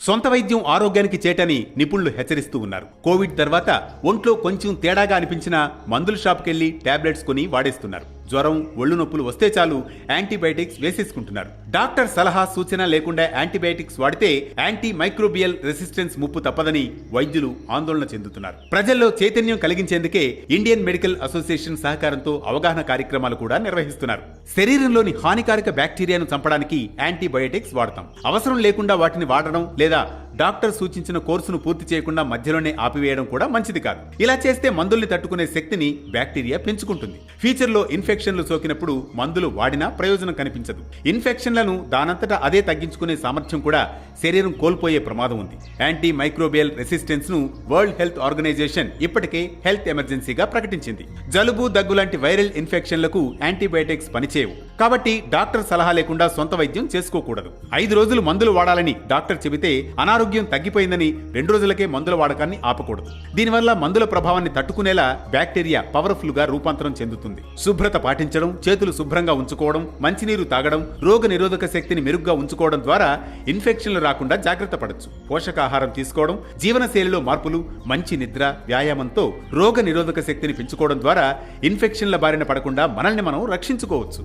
సొంత వైద్యం ఆరోగ్యానికి చేటని నిపుణులు హెచ్చరిస్తూ ఉన్నారు. కోవిడ్ తర్వాత ఒంట్లో కొంచెం తేడాగా అనిపించినా మందుల షాప్కెళ్లి టాబ్లెట్స్ కొని వాడేస్తున్నారు. జ్వరం, ఒళ్ళు నొప్పులు వస్తే చాలు యాంటీబయాటిక్స్ వేసేసుకుంటున్నారు. డాక్టర్ సలహా సూచన లేకుండా యాంటీబయాటిక్స్ వాడితే యాంటీ మైక్రోబియల్ రెసిస్టెన్స్ ముప్పు తప్పదని వైద్యులు ఆందోళన చెందుతున్నారు. ప్రజల్లో చైతన్యం కలిగించేందుకే ఇండియన్ మెడికల్ అసోసియేషన్ సహకారంతో అవగాహన కార్యక్రమాలు కూడా నిర్వహిస్తున్నారు. శరీరంలోని హానికారక బ్యాక్టీరియాను చంపడానికి యాంటీబయాటిక్స్ వాడతాం. అవసరం లేకుండా వాటిని వాడడం లేదా డాక్టర్ సూచించిన కోర్సును పూర్తి చేయకుండా మధ్యలోనే ఆపివేయడం కూడా మంచిది కాదు. ఇలా చేస్తే మందుల్ని తట్టుకునే శక్తిని బ్యాక్టీరియా పెంచుకుంటుంది. ఫ్యూచర్లో ఇన్ఫెక్షన్లు సోకినప్పుడు మందులు వాడినా ప్రయోజనం కనిపించదు. ఇన్ఫెక్షన్లను దానంతటా అదే తగ్గించుకునే సామర్థ్యం కూడా శరీరం కోల్పోయే ప్రమాదం ఉంది. యాంటీ మైక్రోబియల్ రెసిస్టెన్స్ ను వరల్డ్ హెల్త్ ఆర్గనైజేషన్ ఇప్పటికే హెల్త్ ఎమర్జెన్సీగా ప్రకటించింది. జలుబు, దగ్గు లాంటి వైరల్ ఇన్ఫెక్షన్లకు యాంటీబయాటిక్స్ పనిచేయవు. కాబట్టి డాక్టర్ సలహా లేకుండా సొంత వైద్యం చేసుకోకూడదు. 5 రోజులు మందులు వాడాలని డాక్టర్ చెబితే అనారోగ్యం తగ్గిపోయిందని 2 రోజులకే మందుల వాడకాన్ని ఆపకూడదు. దీనివల్ల మందుల ప్రభావాన్ని తట్టుకునేలా బ్యాక్టీరియా పవర్ఫుల్ గా రూపాంతరం చెందుతుంది. శుభ్రత పాటించడం, చేతులు శుభ్రంగా ఉంచుకోవడం, మంచినీరు తాగడం, రోగ నిరోధక శక్తిని మెరుగ్గా ఉంచుకోవడం ద్వారా ఇన్ఫెక్షన్లు రాకుండా జాగ్రత్త పడొచ్చు. పోషకాహారం తీసుకోవడం, జీవనశైలిలో మార్పులు, మంచి నిద్ర, వ్యాయామంతో రోగ నిరోధక శక్తిని పెంచుకోవడం ద్వారా ఇన్ఫెక్షన్ల బారిన పడకుండా మనల్ని మనం రక్షించుకోవచ్చు.